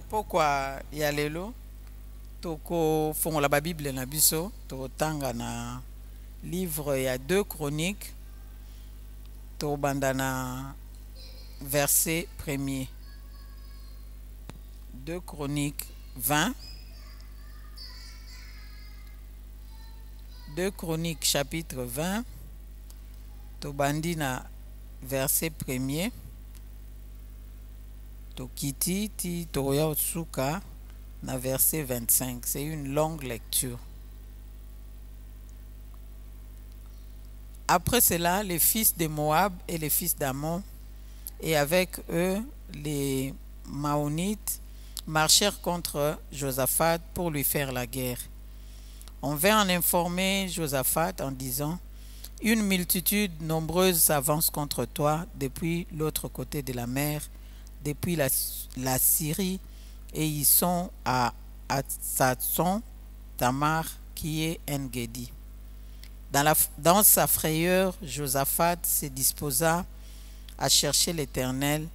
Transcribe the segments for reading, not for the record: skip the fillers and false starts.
Pokwa ya lelo toko fongola ba Bible na biso totanga na livre ya 2 Chroniques tobanda na verset 1er. 2 Chroniques 20. 2 Chroniques chapitre 20 tobandi na verset 1er. Tokiti ti toya otsuka na verset 25. C'est une longue lecture. Après cela, les fils de Moab et les fils d'Ammon, et avec eux les Maonites, marchèrent contre Josaphat pour lui faire la guerre. On vint en informer Josaphat en disant: une multitude nombreuse s'avance contre toi depuis l'autre côté de la mer, depuis la Syrie, et ils sont à Hatzon Tamar qui est En-Gedi. Dans sa frayeur, Josaphat se disposa à chercher l'Éternel,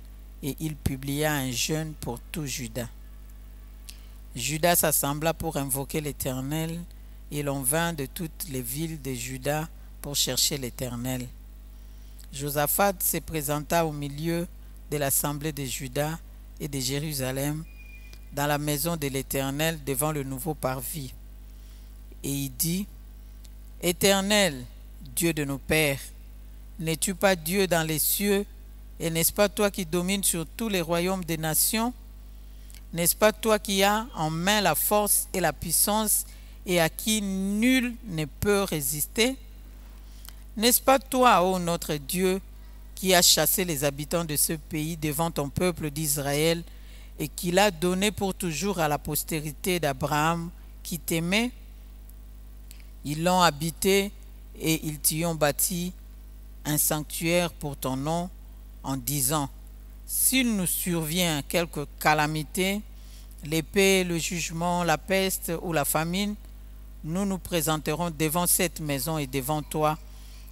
et il publia un jeûne pour tout Juda. Juda s'assembla pour invoquer l'Éternel, et l'on vint de toutes les villes de Juda pour chercher l'Éternel. Josaphat se présenta au milieu de l'assemblée de Juda et de Jérusalem, dans la maison de l'Éternel devant le nouveau parvis. Et il dit: Éternel, Dieu de nos pères, n'es-tu pas Dieu dans les cieux, et n'est-ce pas toi qui domines sur tous les royaumes des nations? N'est-ce pas toi qui as en main la force et la puissance, et à qui nul ne peut résister? N'est-ce pas toi, ô notre Dieu, qui as chassé les habitants de ce pays devant ton peuple d'Israël, et qui l'a donné pour toujours à la postérité d'Abraham qui t'aimait? Ils l'ont habité et ils t'y ont bâti un sanctuaire pour ton nom, en disant: s'il nous survient quelque calamité, l'épée, le jugement, la peste ou la famine, nous nous présenterons devant cette maison et devant toi,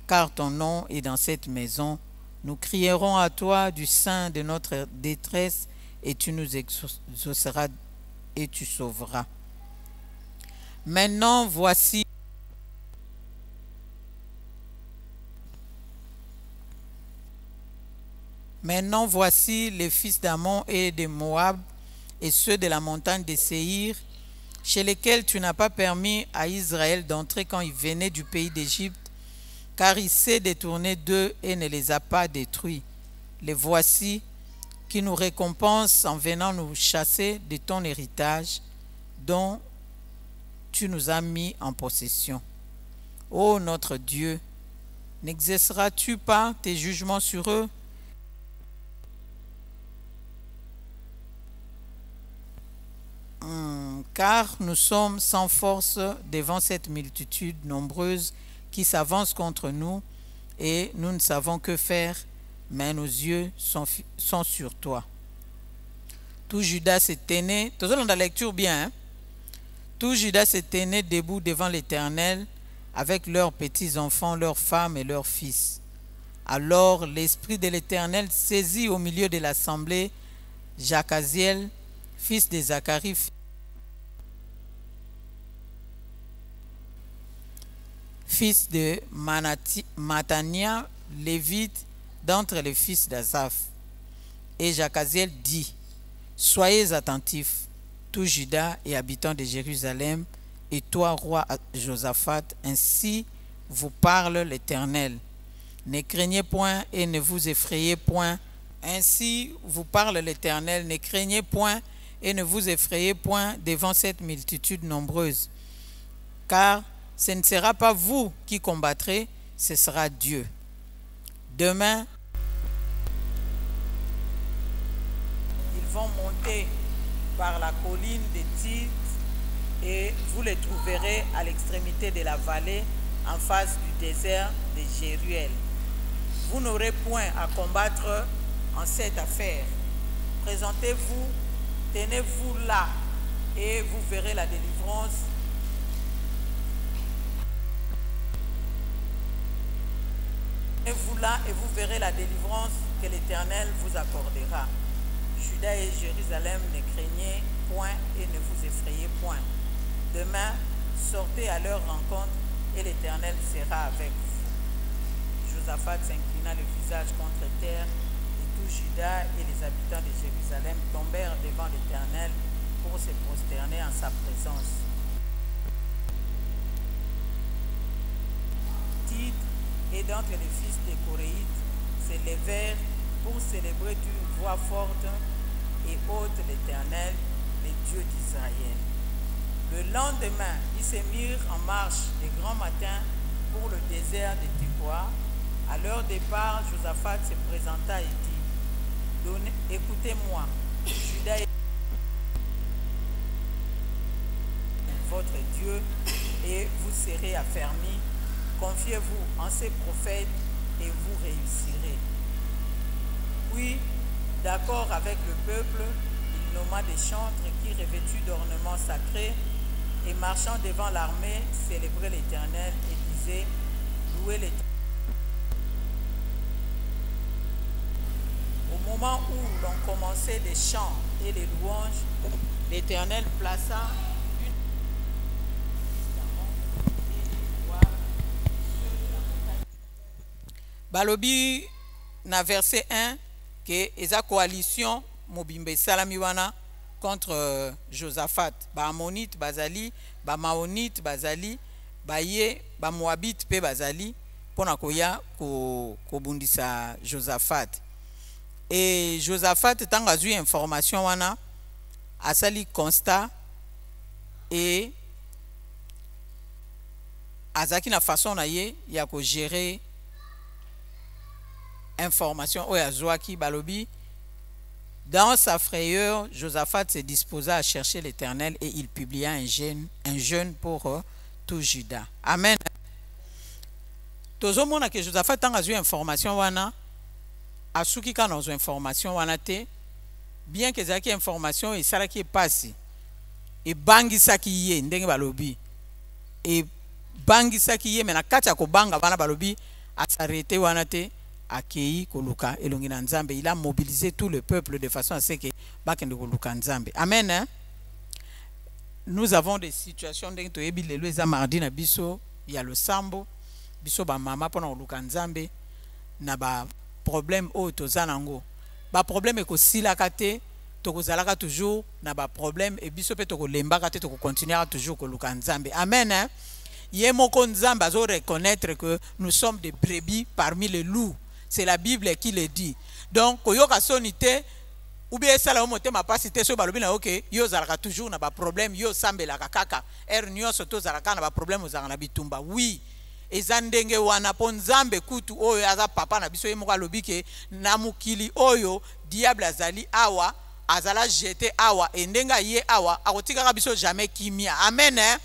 car ton nom est dans cette maison. Nous crierons à toi du sein de notre détresse, et tu nous exauceras et tu sauveras. Maintenant voici les fils d'Ammon et de Moab, et ceux de la montagne de Séhir, chez lesquels tu n'as pas permis à Israël d'entrer quand il venait du pays d'Égypte, car il s'est détourné d'eux et ne les a pas détruits. Les voici qui nous récompensent en venant nous chasser de ton héritage, dont tu nous as mis en possession. Ô notre Dieu, n'exerceras-tu pas tes jugements sur eux? Car nous sommes sans force devant cette multitude nombreuse qui s'avance contre nous, et nous ne savons que faire, mais nos yeux sont sur toi. Tout Juda se tenait, toujours dans la lecture bien, hein? Tout Juda se tenait debout devant l'Éternel, avec leurs petits-enfants, leurs femmes et leurs fils. Alors l'Esprit de l'Éternel saisit au milieu de l'assemblée Jacaziel, fils de Zacharie, fils de Matania, lévite, d'entre les fils d'Asaph. Et Jacaziel dit: soyez attentifs, tout Juda et habitants de Jérusalem, et toi, roi Josaphat, ainsi vous parle l'Éternel. Ne craignez point et ne vous effrayez point. Ainsi vous parle l'Éternel, ne craignez point et ne vous effrayez point devant cette multitude nombreuse. Car ce ne sera pas vous qui combattrez, ce sera Dieu. Demain, ils vont monter par la colline de Tit, et vous les trouverez à l'extrémité de la vallée, en face du désert de Jéruel. Vous n'aurez point à combattre en cette affaire. Présentez-vous, tenez-vous là, et vous verrez la délivrance. Tenez-vous là, et vous verrez la délivrance que l'Éternel vous accordera. Juda et Jérusalem, ne craignez point et ne vous effrayez point. Demain, sortez à leur rencontre et l'Éternel sera avec vous. Josaphat s'inclina le visage contre terre et tout Juda et les habitants de Jérusalem tombèrent devant l'Éternel pour se prosterner en sa présence. Tite et d'entre les fils des Coréites se levèrent pour célébrer d'une voix forte et haute l'Éternel, le Dieu d'Israël. Le lendemain, ils se mirent en marche de grand matin pour le désert de Tekoa. À leur départ, Josaphat se présenta et dit, écoutez-moi, Juda est votre Dieu et vous serez affermis. Confiez-vous en ces prophètes et vous réussirez. Puis, d'accord avec le peuple, il nomma des chantres qui, revêtus d'ornements sacrés et marchant devant l'armée, célébraient l'Éternel et disaient, louez l'Éternel. Au moment où l'on commençait les chants et les louanges, l'Éternel plaça une Balobi na verset 1 que eza coalition mobimbe salami wana contre Josaphat, ba Ammonite bazali, ba Maonite bazali, baye ba Moabite pe bazali pona koya ko bundisa Josaphat. Et Josaphat tanga zui information wana asali constat et azaki na façon na ye ya ko gérer information oya zwaki balobi. Dans sa frayeur, Josaphat se disposa à chercher l'Éternel et il publia un jeûne pour tout Juda. Amen. Tozo mona que Josaphat tanga zui information wana asuki kana zo information wana te, bien que zaki information et salaki pasi et bangisaki ye ndenge balobi et bangisaki ye mena kati ya kobanga wana balobi asarete wana te akei koluka elongi na nzambe. Il a mobilisé tout le peuple de façon à ce que bakende koluka nzambe. Amen. Hein? Nous avons des situations ndenge to yebi lelo eza mardi na biso ya le sambo biso ba mama pona koluka nzambe na ba problème o tozanango ba problème ko silaka te tokozalaka toujours na ba problème et biso pe tokolembaka te to continuer toujours koluka nzambe. Amen. Hein? Yemoko nzambe azo reconnaître que nous sommes des brebis parmi les loups. C'est la Bible qui le dit. Donc, koyoka sonité, ou bien ça la moté ma pasité so balobi na ok, yo zalaka toujours na ba problème, yo sambela kaka. Nyo soto zalaka na ba problème ozanga bitumba. Oui. Ezandenge wana ponzambe kutu oyo aza papa na biso yemoko alobi ke na mukili oyo diable azali awa azala jeté awa endenga ye awa akotika biso jamais kimia. Amen. Hein?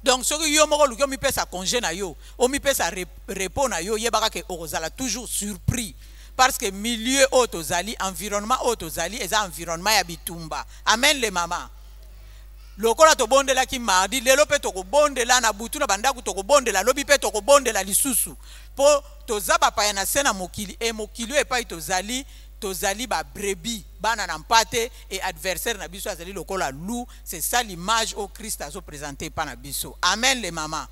Donc, ce que yo moko luki mi pesa congé na yo, o mi pesa repos na yo, yebaka ke ozala toujours surpris parce que milieu otozali, environnement otozali, eza environnement ya bitumba. Amen les mamans. Lokola to bondela ki mardi, lelo pe to ko bondela na butu na bandaku to ko bondela, lobi pe to ko bondela lisusu. Po tozaba pa na sena mokili e mokili e pa tozali tozali ba brebis bana na mpate et adversaire na biso azali lokola loup. C'est ça l'image au Christ a présenté par na biso. Amen les mamans.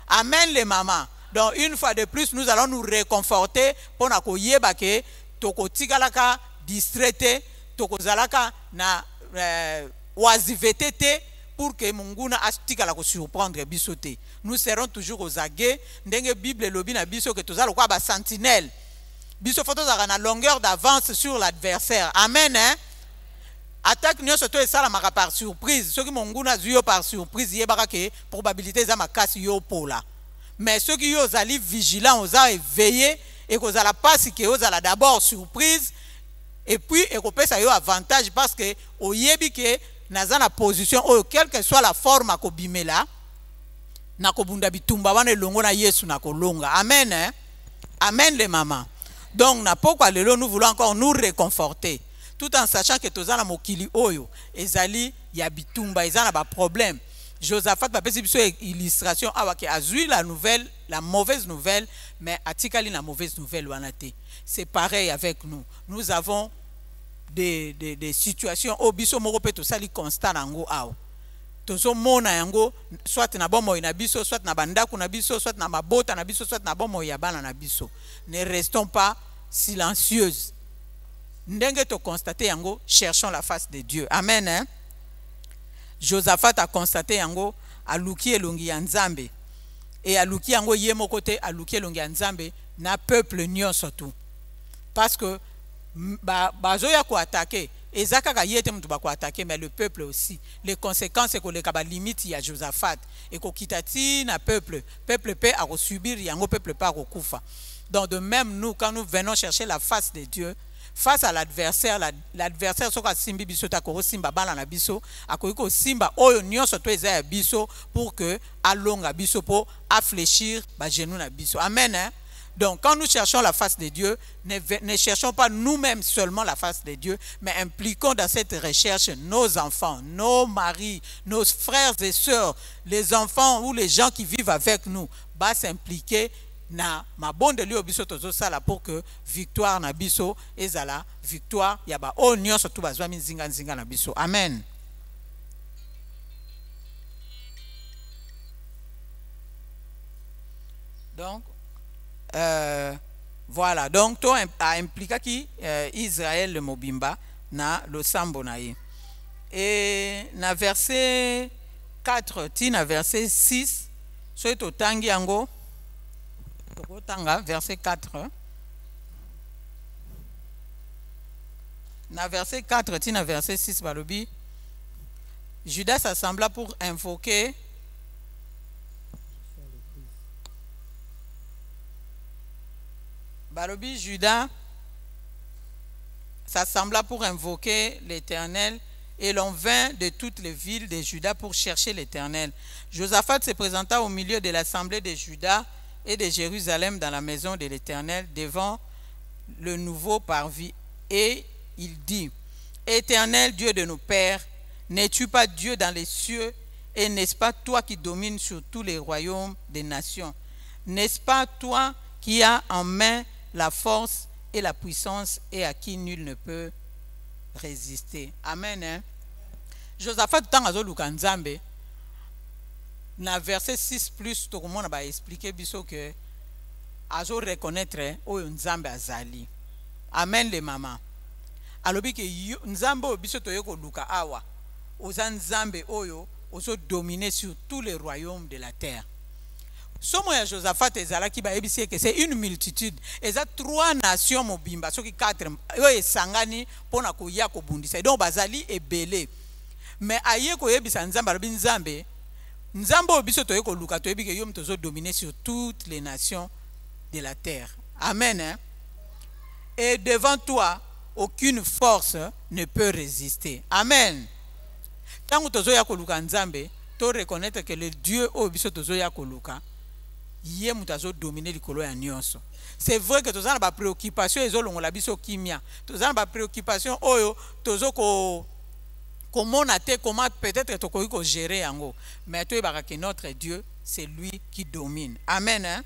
Amen les mamans. Donc une fois de plus nous allons nous réconforter pour na koyeba ke toko tikalaka distraité toko zalaka na oisiveté te pour que munguna astikala ko surprendre biso te. Nous serons toujours aux aguets ndenge Bible lobi na biso que tozala kwa ba sentinelle. Biso photo za na longueur d'avance sur l'adversaire. Amen. Hein? Attaque nyo soto esala maka par surprise. Ceux qui monguna zuyo par surprise yebaka ke probabilité za makasi yo pola. Mais ceux qui yo zali vigilant oza éveillé et ko zala passe ke yo zala d'abord surprise et puis et ko pesa yo avantage parce que oyebi ke naza na position o quelle que soit la forme ko bimela na ko bunda bitumba wana elongo na Yesu na kolonga. Amen. Hein? Amen les mamans. Donc, na pourquoi nous voulons encore nous réconforter. Tout en sachant que tous les mokili oyo, ezali ya bitumba, ezana ba problème. Josaphat va passer une illustration qui a vu la nouvelle, la mauvaise nouvelle, mais atikali la mauvaise nouvelle wanate. C'est pareil avec nous. Nous avons des situations au biso moko pe to sali constat nango awo tozo mona yango soit na bomo na biso, soit na bandaku na biso, soit na mabota na biso, soit na bomo ya bana na biso. Ne restons pas silencieuses. Ndenge to constater yango, cherchons la face de Dieu. Amen. Hein? Josaphat a constaté yango aluki elongi ya Nzambe. Et aluki yango ye moko te aluki elongi ya Nzambe na peuple nyonso tu. Parce que bazoya ko attaquer ezaka ka yete mutu ba ko attaquer mais le peuple aussi. Les conséquences c'est que le kaba limite ya Josaphat et ko kitati na peuple peut a subir yango peuple pas kufa. Donc de même nous quand nous venons chercher la face de Dieu face à l'adversaire, l'adversaire soka simbi biso ta ko simba bala na biso akoiko simba oyo nyonso to eza ya biso pour que alonga biso pour affléchir ba genou na biso. Amen. Hein? Donc, quand nous cherchons la face de Dieu, ne cherchons pas nous-mêmes seulement la face de Dieu, mais impliquons dans cette recherche nos enfants, nos maris, nos frères et sœurs, les enfants ou les gens qui vivent avec nous, va s'impliquer na ma bonne de lui biso tozo sala pour que victoire na biso ezala victoire yaba o nyonso tu bazwa minzinga nzinga na biso. Amen. Donc voilà, donc to a impliqué qui Israël le mobimba na le sambo na ye. Et na verset 4 tina verset 6 so to tangi yango to tanga verset 4 na verset 4 tina verset 6 balobi Judas s'assembla pour invoquer Balobi Judas s'assembla pour invoquer l'Éternel et l'on vint de toutes les villes de Juda pour chercher l'Éternel. Josaphat se présenta au milieu de l'assemblée de Juda et de Jérusalem dans la maison de l'Éternel devant le nouveau parvis et il dit: Éternel Dieu de nos pères, n'es-tu pas Dieu dans les cieux et n'est-ce pas toi qui domines sur tous les royaumes des nations? N'est-ce pas toi qui as en main la force et la puissance et à qui nul ne peut résister? Amen. Hein? Josaphat tangazo lukanzambe na verset 6 plus to komona ba expliquer biso que azo reconnaître oyo nzambe azali. Amen les mamans. Alobi ke nzambe oyo biso toyeko luka awa oza nzambe oyo ozo dominer sur tous les royaumes de la terre. Somo ya Josaphat ezalaki ba ebisi que c'est une multitude. Eza 3 nations mobimba soki 4 yo esangani pona koya ko bundisa. Donc bazali ebele. Mais aye ko yebisa nzambe alobi nzambe nzambe biso toye ko luka toyebi ke yo mtozo dominer sur toutes les nations de la terre. Amen. Hein? Et devant toi aucune force ne peut résister. Amen. Tango tozo ya ko luka nzambe to reconnaître que le Dieu o biso tozo ya ko luka yé mutazo dominer likolo ya nyonso. C'est vrai que toza na ba préoccupation ezolongola biso kimia. Toza na ba préoccupation oyo tozo ko komona te comment peut-être tokoki ko gérer yango. Mais to yebaka que notre Dieu c'est lui qui domine. Amen. Hein?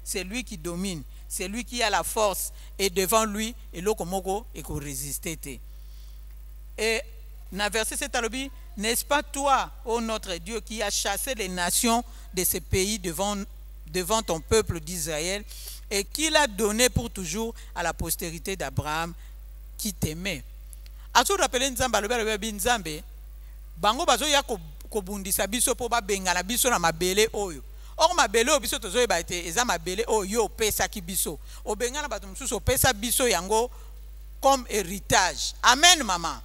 C'est lui qui domine, c'est lui qui a la force et devant lui eloko moko eko résister te. Et na verset 7 alobi, n'est-ce pas toi, ô notre Dieu, qui a chassé les nations de ce pays devant ton peuple d'Israël et qui l'a donné pour toujours à la postérité d'Abraham qui t'aimait. Azo rappelé nzambe alobi nzambe bango bazo ya ko bundisa biso po ba bengana biso na mabele oyo. Or mabele oyo biso tozo yeba ete eza mabele oyo pesa ki biso. Obengana bato mususu pesa biso yango comme héritage. Amen maman.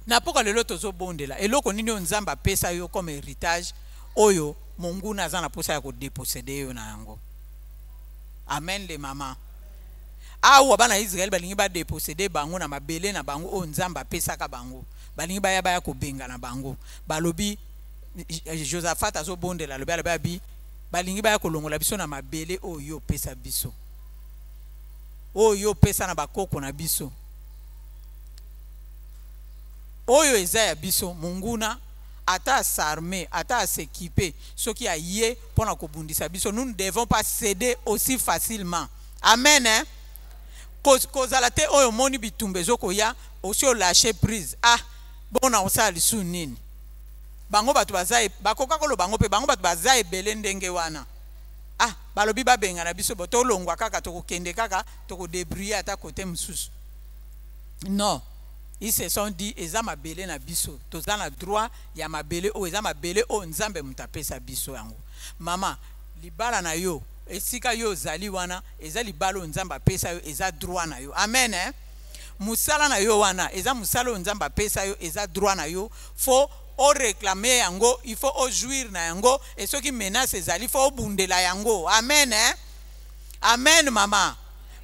Na poka lelo tozo bondela eloko nini nzamba pesa yo comme héritage oyo Mungu naza na posa ya ko déposséder yo na yango. Amen les mamans. Awa bana Israël balingi ba déposséder bango na mabele na bango o nzamba pesa ka bango. Balingi ba ya ko benga na bango. Balobi Josaphat azo bondela lobi alobi balingi ba ya ko longola biso na mabele oyo pesa biso. Oyo pesa na bakoko na biso. Oyo eza ya biso munguna ata s'armer, ata s'équiper, ce qui a yé pendant ko bundisa biso, nous ne devons pas céder aussi facilement. Amen. Hein? kozala te oyo moni bitumba ezokoya osi olâche prise. Ah, bona osala lisu nini? Bango bato bazaye bakoka koloba bango pe bango bato bazaye ebele ndenge wana. Ah, balobi babenga na biso boto longwa kaka tokokende kaka tokodébrouiller ata kote mosusu. Non, ils se sont dit eza mabele na biso toza na droit ya mabele o eza mabele o nzambe mutapesa biso yango. Mama libala na yo esika yo zali wana eza libala o nzambe apesa yo eza droit na yo. Amen eh? Musala na yo wana eza musala o nzambe apesa yo eza droit na yo. Faut o réclamer yango, il faut o jouir na yango et ceux qui menacent ezali faut o bundela yango. Amen eh? Amen mama.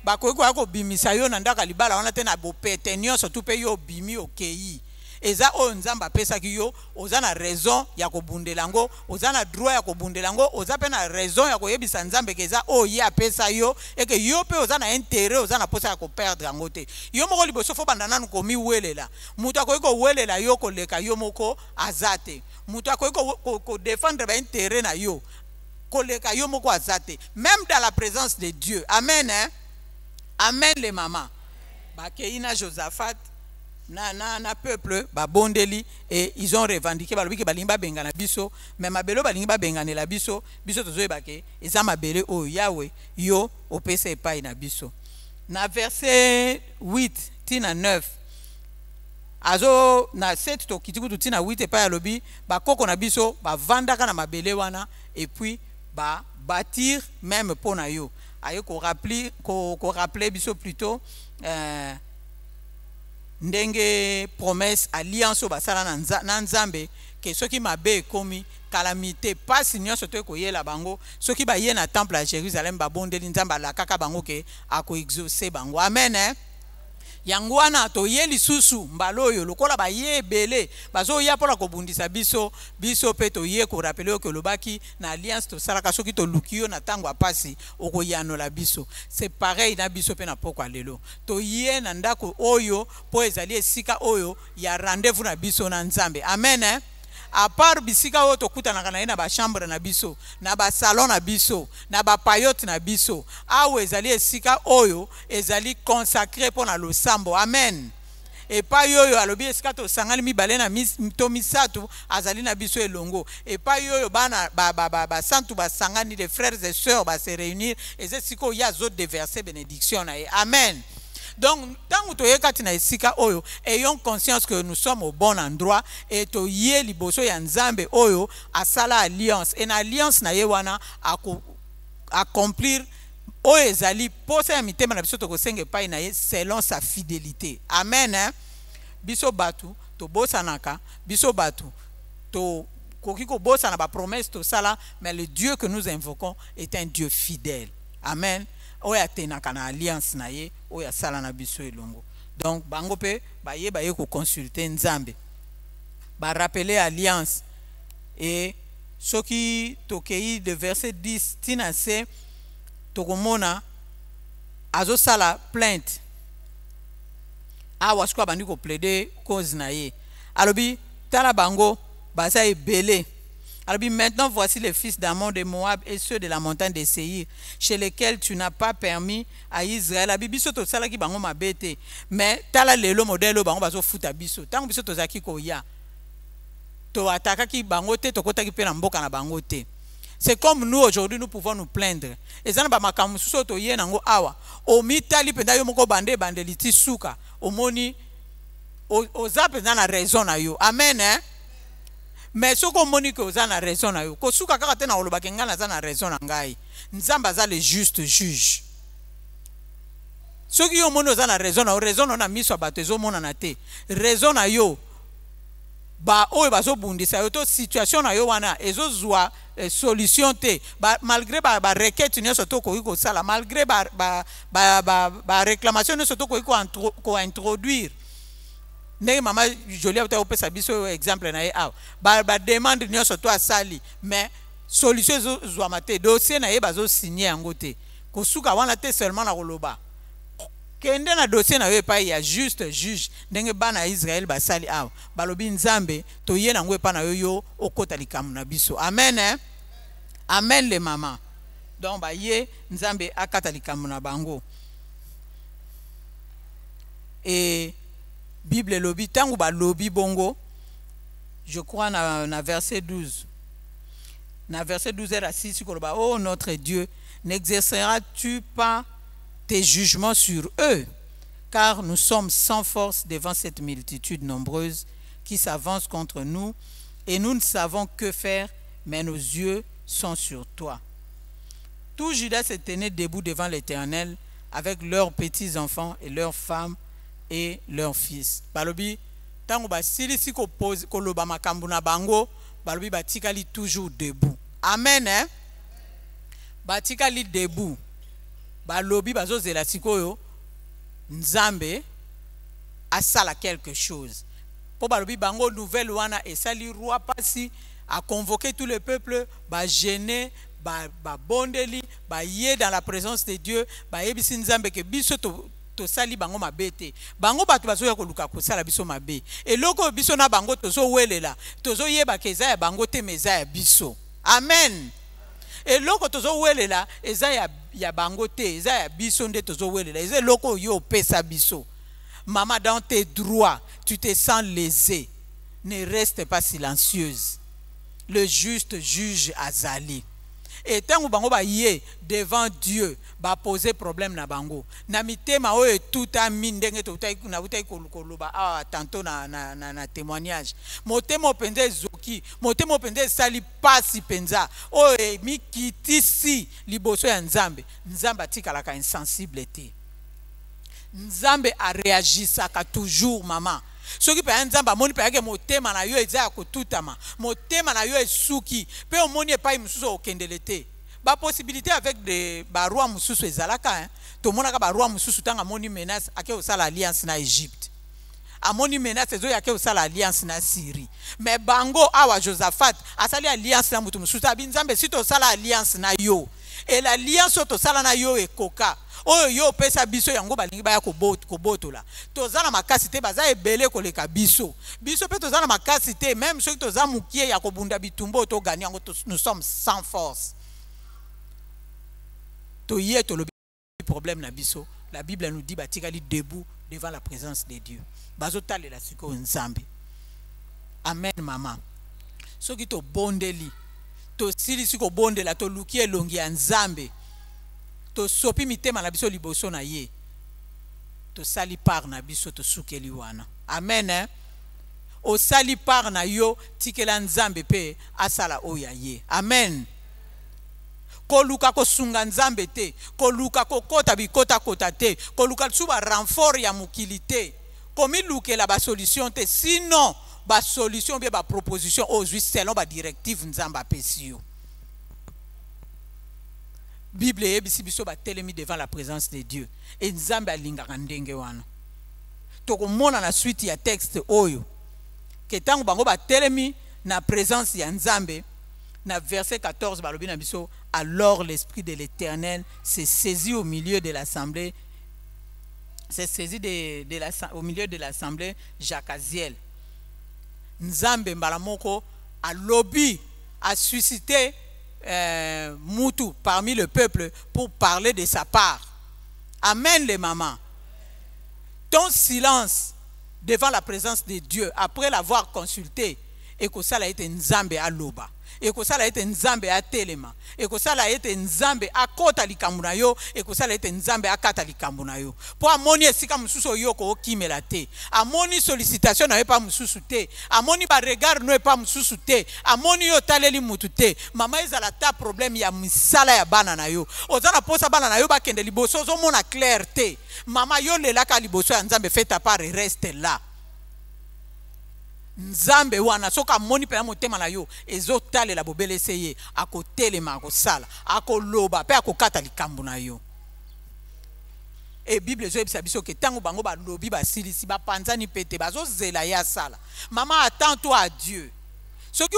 Bakoki ko bimisa yo na ndaka libala wana te na bopete nyonso tu pe yo bimi okei. Eza o nzamba pesa ki yo oza na raison ya kobundela yango, oza na droit ya kobundela yango, oza pe na raison ya koyebisa nzambe ke eza o ye apesa yo et que yo pe oza na intérêt oza na posa ya ko perdre yango te. Yo moko liboso fo banda nanu komi welela. Mutu akoki ko welela yo koleka yo moko azate. Mutu akoki ko défendre ba intérêt na yo koleka yo moko azate. Même dans la présence de Dieu. Amen hein? Amen les mamans. Bakeina Josaphat na peuple ba bondeli et ils ont revendiqué balobi ke balimba benga na biso mais mabelo balimba benga na biso biso tozoye bake eza mabele o Yahweh yo opesa epai na biso. Na verset 8 tina 9 azo na 7 to kitikutu tina 8 epai alobi ba koko na biso ba vandaka na mabele wana et puis ba bâtir même pona yo. Ayo ko rappeler biso plutôt ndenge promesse alliance o basala na nzambe ke soki mabe komi calamité pasi nyonso to koyela bango soki ba ye na temple à Jérusalem ba bondeli nzamba la kaka bango ke ako exaucer bango. Amen eh? Yango wana to ye lisusu mbalo oyo lokola ba ye ebele bazo ya pola kobundisa biso pe to ye ko rappeler ke lobaki na alliance to salaka soki to lukiyo na tango apasi okoyano la biso. C'est pareil na biso pe na poko lelo to ye na ndako oyo po ezali esika oyo ya rendez-vous na biso na nzambe. Amen eh? À part bisika oyo tokutanaka na ye na ba chambre na biso na ba salon na biso na ba payote na biso awo ezali esika oyo ezali consacré pour na losambo. Amen. Et pa yoyo alobi esika to sangani mibale na to misato azali na biso elongo et pa yoyo bana ba santu ba sangani les frères et sœurs ba se réunir et c'est siko ya zo déverser bénédiction na ye. Amen. Donc, tant que tu es na esika oyo, ayons conscience que nous sommes au bon endroit et to yé liboso ya nzambe oyo asala alliance. Et na alliance na yewana accomplir oyo ezali posa ya mitema na biso to kosenge pai na ye selon sa fidélité. Amen. Hein? Biso batu to bosanaka, biso batu to kokiko bosana ba promesse to sala, mais le Dieu que nous invoquons est un Dieu fidèle. Amen. Oya tenaka na alliance na ye oya sala na biso elongo. Donc bango pe ba ye ko consulter nzambe ba rappeler alliance et soki tokei de verset 10 tina se tokomona azo sala plainte awa siko bandi ko plaider cause na ye alobi tala bango baza ebele. Alors maintenant voici les fils d'Ammon, de Moab et ceux de la montagne de Séir, chez lesquels tu n'as pas permis à Israël. La Bible to sala ki bango mabete, mais tala lelo modèle bango bazo futa biso. Tango biso to zaki ko ya. To ataka ki bango te to kota ki pe na mboka na bango te. C'est comme nous aujourd'hui nous pouvons nous plaindre. Ezana ba makamu suso to ye nango awa. O mitali penda yo moko bande bandeliti suka. O moni o zape na raison na yo. Amen hein. Mais ce qu'on monique aux ana raison na yo. Ko suka kaka te na olobaki ngana za na raison na ngai. Nzamba za le juste juge. Soki yo moni oza na raison na miso bato ezo mona na te. Raison na yo ba oyo bazo bundisa yo to situation na yo wana ezo zwa solution te. Malgré ba requête nyonso to ko iko sala, malgré ba réclamation nyonso to ko introduire. Ne mama jolie ota opesa biso exemple na ye aw ba demande nyonso to asali mais solution zo mate dossier na ye bazo signer yango te ko suka wana te seulement na koloba kende na dossier na yo pa ya juste juge ndenge bana Israël basali aw balobi nzambe to ye nango epa na yo okota likamu na biso. Amen hein? Amen les mamans. Donc ba ye nzambe akata likamu na bango. Et Bible lobi tangu ba lobi bongo, je crois na verset 12. Na verset 12 et 6, oh notre Dieu, n'exerceras-tu pas tes jugements sur eux, car nous sommes sans force devant cette multitude nombreuse qui s'avance contre nous, et nous ne savons que faire, mais nos yeux sont sur toi. Tout Judas se tenait debout devant l'Éternel avec leurs petits-enfants et leurs femmes et leurs fils. Balobi, tango ba silisi ko pose ko loba makambu na bango, balobi batikali toujours debout. Amen, hein? Batikali debout. Balobi bazo zela sikoyo Nzambe asala quelque chose. Po balobi bango nouvelle wana esali roi pasi a convoqué tout le peuple, ba gêner, ba bondeli, ba yé dans la présence de Dieu, ba yebisi Nzambe ke biso to sali bango mabete. Bango batu bazo ya koluka ko sala biso mabe. Et loko biso na bango tozo welela, tozo yeba ke eza ya bango te meza ya biso. Amen. Et loko tozo welela eza ya bango te, eza ya biso nde tozo welela. Eza loko yo pesa biso. Maman, dans tes droits, tu te sens lésé. Ne reste pas silencieuse. Le juste juge azali. Et tant que bango ba yé devant Dieu, ba poser problème na bango. Na mitema o et tout a mindenge to na utai koloba tantôt na témoignage. Motemo pende zoki, motemo pende sali pasi penza. O e mi kitisi liboso ya Nzambe. Nzambe atikalaka insensible te. Nzambe a réagisaka toujours maman. Soki pe Nzambe amoni pe yake motema na yo eza ya kotutama, motema na yo esuki, pe omoni epai mususu okendele te. Ba possibilité avec de ba roi mususu ezalaka, hein. To monaka ba roi mususu tanga moni menace ake osala alliance na Égypte. Amoni menace ezo yake osala alliance na Syrie. Mais bango awa Josaphat asali alliance na mutu mususu abi Nzambe si to sala alliance na yo. Et l'alliance to sala na yo ekoka. Oyo yo pesa biso yango balingi baya kobotola. Tozana makasi te baza ebele koleka biso. Biso pe tozana makasi te même soki toza mukie ya kobunda bitumbo to gagner yango nous sommes sans force. To yé to le problème na biso. La Bible nous dit batikali debout devant la présence de Dieu. Bazo tale la siko Nzambe. Amen maman. Soki to bondeli. To sili siko bondela to lukie longi ya Nzambe. To sopi mitema na biso liboso na ye. To sali par na biso to sukeli wana. Amen, hein? O sali par na yo tikela Nzambe pe asala oya ye. Amen. Koluka ko sunga Nzambe te, koluka ko kota bikota kota te, koluka suba renfort ya mukilité. Komi lukela ba solution te, sinon ba solution bien ba proposition aux juste selon ba directive Nzamba pesio. Bible ebisi biso ba telemi devant la présence de Dieu. Et Nzambe alingaka ndenge wana. Toko mona na suite ya texte oyo. Ke tango bango ba telemi na présence ya Nzambe. Na verset 14 balobi na biso, alors l'esprit de l'Éternel s'est saisi au milieu de l'assemblée. S'est saisi au milieu de l'assemblée Jacaziel. Nzambe mbalamoko a lobby, a suscité Moutou parmi le peuple pour parler de sa part. Amen les mamans. Ton silence devant la présence de Dieu après l'avoir consulté et que ça a été Nzambe à loba. Et que ça a été Nzambe à telema. Et que ça a été Nzambe à kota likamuna yo. Et que ça a été Nzambe à kata likamuna yo. Pour amoni esika mususu yoko okimela te. Amoni sollicitation na pas mususu te. Amoni ba regard no pas mususu te. Amoni yo taleli mutu te. Mama ezala ta problème ya misala ya bana na yo. Ozana posa bana na yo ba kende liboso zo mona clair te. Mama yo lelaka liboso ya Nzambe fait ta part et reste là. Nzambe wana soka moni pe motema na yo ezotale la bobele seye akotelema akosala akoloba pe akokata likambo na yo. Et Bible zo ebisa biso ke tango bango ba lobi ba silisi ba panzani pete bazo zela ya sala. Maman, attends-toi à Dieu. Soki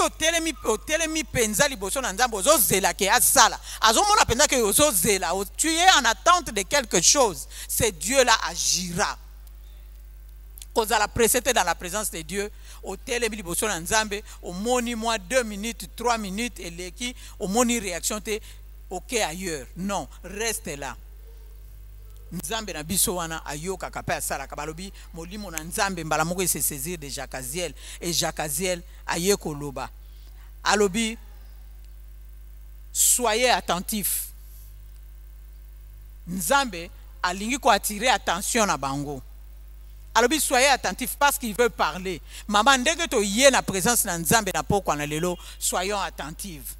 otelemi penza liboso na Nzambe ozo zela ke asala. Azomona penza ke ozo zela, tu es en attente de quelque chose. C'est Dieu là agira. Cause à la précédente dans la présence de Dieu, au télé liboso na Nzambe, au moni moi 2 minutes, 3 minutes et l'équipe, au moni réaction te ok ailleurs. Non, reste là. nzambe na biso wana ayoka kape asala kabalobi molimo na nzambe mbala moko se saisir de Jacaziel et Jacaziel aye koloba alobi soyez attentifs. Nzambe alingi ko attirer attention na bango. Alobi soyez attentifs parce qu'il veut parler. Maman ndenge to yé na présence na nzambe na poko na lelo soyons attentifs.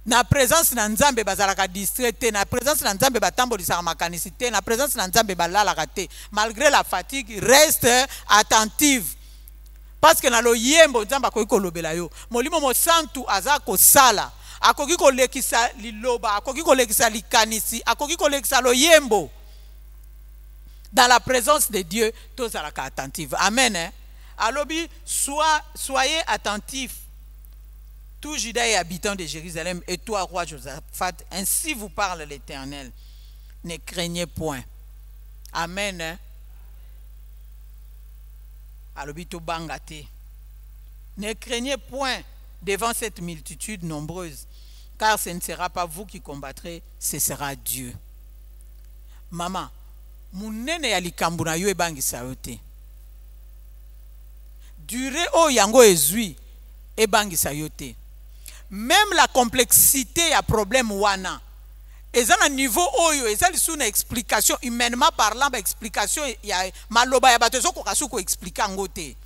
Na présence na nzambe bazalaka distrait, na présence na nzambe batambolisaka makanisi te, na présence na nzambe balalaka te. Malgré la fatigue, reste attentive. Parce que na lo yembo nzambe akoki kolobela yo. Molimo mo santu aza kosala. Akoki kolekisa liloba, akoki kolekisa likanisi, akoki kolekisa lo yembo. Dans la présence de Dieu, tozalaka attentive. Amen. Hein? Alobi soyez attentifs. Tout Juda et habitants de Jérusalem, et toi, roi Josaphat, ainsi vous parle l'Éternel. Ne craignez point. Amen. Alobito bangate. Ne craignez point devant cette multitude nombreuse, car ce ne sera pas vous qui combattrez, ce sera Dieu. Maman, munene ya likambo na yo ebangisa yo te. Durée o yango ezui ebangisa yo te. Même la complexité a problème wana. Eza na niveau oyo, eza lisu na explication humainement parlant, ba explication ya maloba ya bato zo ko kasu ko expliquer ngote.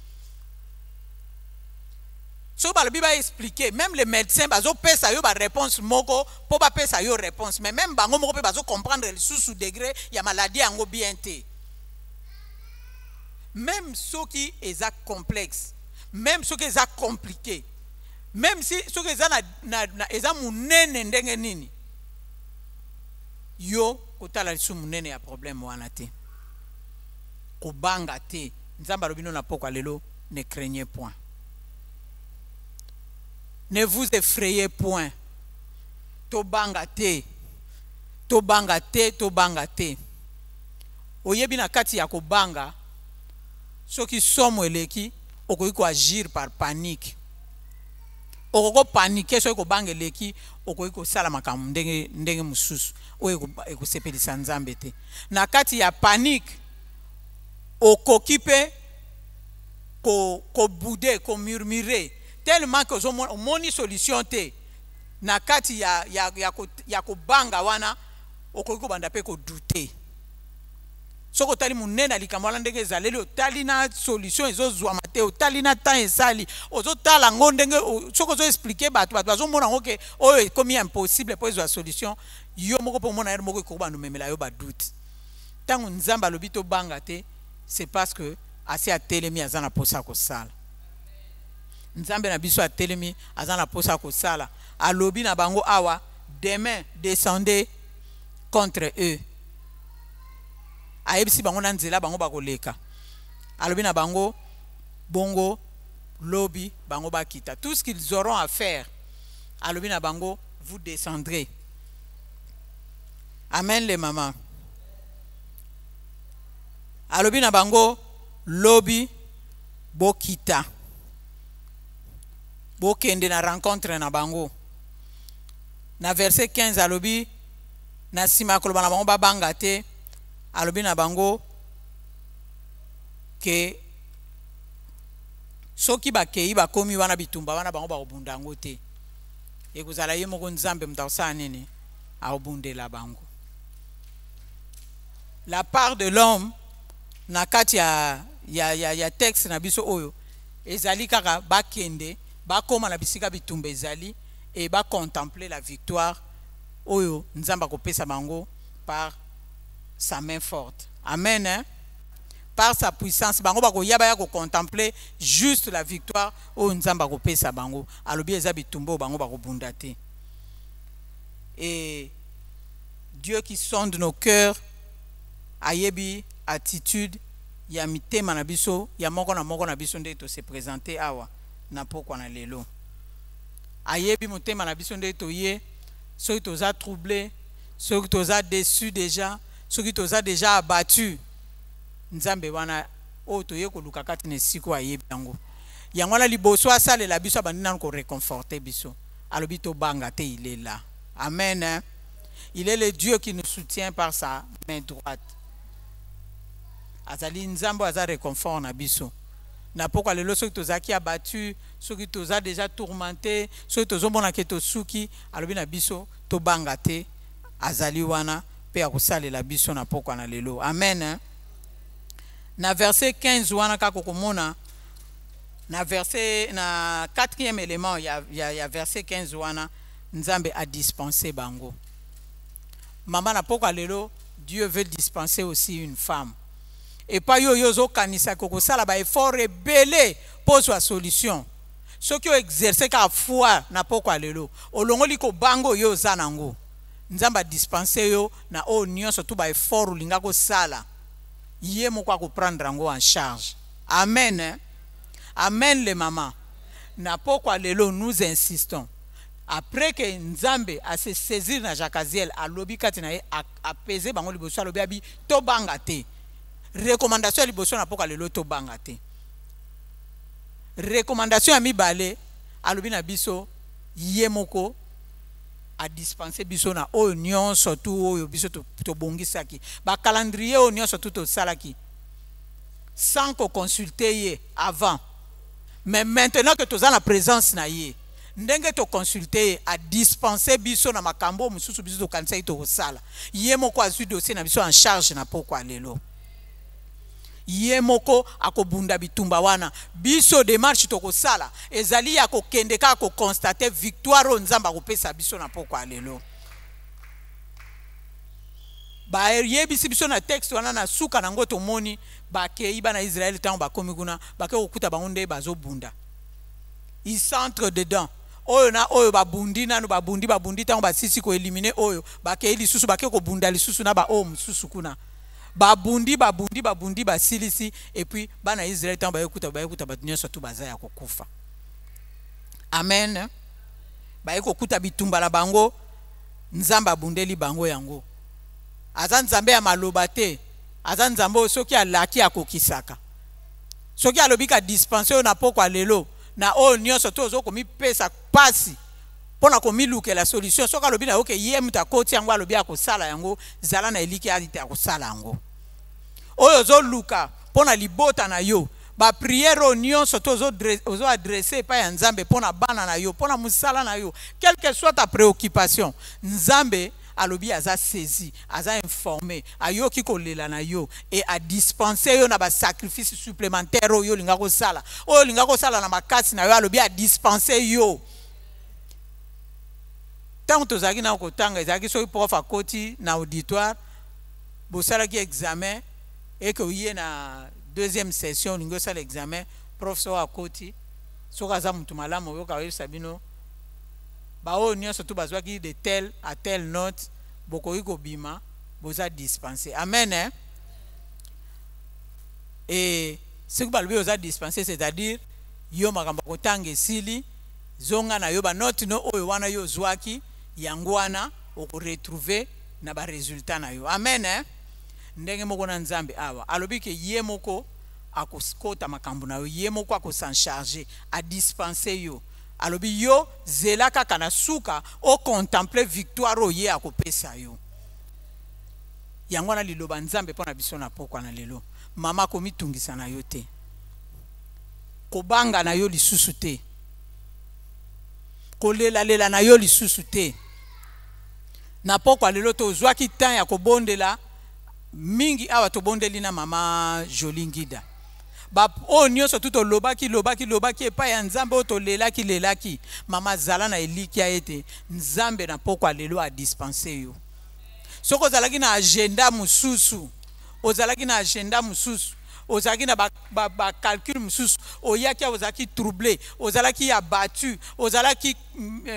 So ba lobi ba expliquer, même les médecins bazo pesa yo ba réponse moko po ba pesa yo réponse, mais même bango moko pe bazo comprendre le sous degré ya maladie yango bien te. Même ce qui est complexe, même ce qui est compliqué. Même si ce que eza munene ndenge nini yo kotala lisu munene ya problème wana te kobanga te nzamba lobino na poko lelo ne craignez point, ne vous effrayez point, tobanga te tobanga te tobanga te. Oyebi na kati ya kobanga soki somo eleki okoki ko agir par panique. Oko paniquer so ko bangeleki okoki ko sala makambo ndenge mususu oyo ko sepelisa nzambe te. Na kati ya panique okoki pe ko bouder, ko murmurer tellement que o moni solution te. Na kati ya ko banga wana okoki ko banda pe ko douter. Soko tali munena likamwala ndenge ezaleli otali na solution ezozwa mate otali na temps esali ozotala ngo ndenge soko zo expliquer bato bazo mona ngo ke oyo komi impossible po ezwa solution yo moko po mona moko ko ba numemela yo ba doute. Tangu nzamba lobito banga te, c'est parce que asi atelemi azana posa ko sala. Nzambe na biso atelemi azana posa ko sala. Alobi na bango awa demain descendez contre eux. Aebisi bango na nzela bango bakoleka. Alobi na bango bongo lobi bango bakita. Tout ce qu'ils auront à faire, alobi na bango vous descendrez. Amen les mamans. Alobi na bango lobi bokita. Bokende na rencontre na bango. Na verset 15 alobi na sima koloba na bango babanga te. Alobi na bango ke soki bakei bakomi wana bitumba wana bango bakobunda ngo te. Ekozala ye moko nzambe mutakosa nini akobundela bango. La part de l'homme na kati ya texte na biso oyo ezali kaka bakende bakoma na bisika bitumba ezali et ba contempler la victoire oyo nzamba kopesa bango par sa main forte. Amen. Hein? Par sa puissance bango bako yaba ya ko contempler juste la victoire o nzamba ko pesa bango alobi eza bitumbo bango bako bundate. Et Dieu qui sonde nos cœurs ayebi attitude ya mitema na biso ya moko na biso nde to se présenter awa na poko na lelo. Ayebi motema na biso nde to ye ceux qui toza troublé, ceux qui toza déçu déjà, ceux qui toza déjà abattu. Nzambe wana o to ye ko luka kati ne siko ayebi yango. Yango la liboso asale la biso abandina ko réconforter biso. Alobi to banga te il est là. Amen. Hein? Il est le Dieu qui nous soutient par sa main droite. Azali nzambo aza réconfort na biso. Na pourquoi lelo soki tozaki abattu, soki toza déjà tourmenté, soki tozomona ke tosuki, alobi na biso to bangate azali wana pe akosalela biso na pourquoi na lelo. Amen. Hein? Na verset 15 wana kako komona na verset na quatrième élément il y a verset 15 wana nzambe a dispensé bango. Maman na pourquoi lelo Dieu veut dispenser aussi une femme. Et pas yo yozo kanisa koko sala ba effort rebelle pose la solution. Ce qui exercer ka foi na pourquoi lelo olongo liko bango yo zanango. Nzamba dispenser yo na o nyonso tout ba effort linga ko sala. Yé moko ko prendre ngo en charge. Amen. Hein? Amen les mamans. Na pourquoi lelo nous insistons. Après que Nzambe a se saisir na Jakaziel a lobi katina a peser bango liboso lobi abi to bangate. Recommandation liboso na poka lelo to bangate. Recommandation a mibale alobi na biso yemoko a dispenser biso na o nyonso tu oyo biso to bongisaki. Ba calendrier o nyonso tu to salaki. Sans qu'on consulte ye avant. Mais maintenant que tu as la présence na ye ndenge to consulter a dispenser biso na makambo mususu biso to kanisa to sala yemoko azu dossier na biso en charge na poko lelo yemoko akobunda bitumba wana biso démarche to ko sala ezali ya ko kende ka ko constater victoire nzamba ko pesa biso na poko lelo ba yebisi biso na texte wana na suka na ngoto moni ba kei bana Israël tango ba komi kuna ba ke okuta bango nde bazo bunda il centre dedans oyo na oyo babundi nanu babundi tango basisi ko éliminer oyo bakei lisusu bake ko bunda lisusu na ba o mususu kuna babundi basilisi et puis bana Israël tango baekuta batunyoso tu baza ya kokufa. Amen. Baeko kuta bitumba la bango nzamba bundeli bango yango. Aza nzambe ya maloba te. Aza nzambe soki alaki akokisaka. Soki alobika dispenser na poko lelo na o nyonso to zo komi pesa pasi pona komi luke la solution soka lobi na oke ye muta koti yango alobi akosala yango zala na eliki alite akosala yango oyo zo luka pona libota na yo ba prière nyonso to zo adresser pa ya nzambe pona bana na yo pona musala na yo quelle que soit ta préoccupation nzambe alobi aza saisi aza informé ayoki kolela na yo et a dispenser yo na ba sacrifice supplémentaire yo linga ko sala na makasi na yo alobi a dispenser yo tant tozaki na ko tanga ezaki so prof akoti na auditoire bosala ki examen et que yé na deuxième session lingo sala examen prof so akoti so kaza mutu malamu yo ka sabino ba o nyonso tu bazwaki de tel à telle note bokoki kobima boza dispenser. Amen. Hein? Et ce que balbi oza dispenser c'est-à-dire yo makambo kotanga esili zonga na yo ba note no oyo wana yo zwaki yango wana oko retrouver na ba résultat na yo. Amen. Hein? Ndenge moko na nzambe awa alobi ke ye moko akokota makambo na yo ye moko akosan charger a dispenser yo alobi yo zela kaka na suka o contempler victoire oye akopesa yo yango na liloba nzambe pona biso na pokwa na lelo mama komitungisa na yo te kobanga na yo lisusu te kolela na yo lisusu te na pokwa lelo to zwaki temps ya kobondela mingi awa to bondeli na mama Jolingida ba o nyonso tuto lobaki epa ya nzambe oto lelaki mama zala na eliki ya ete nzambe na pokwa lelo a dispenser yo soko zalaki na agenda mususu ozalaki na agenda mususu ozalaki na ba calcul mususu oyaki ozalaki troublé ozalaki abattu ozalaki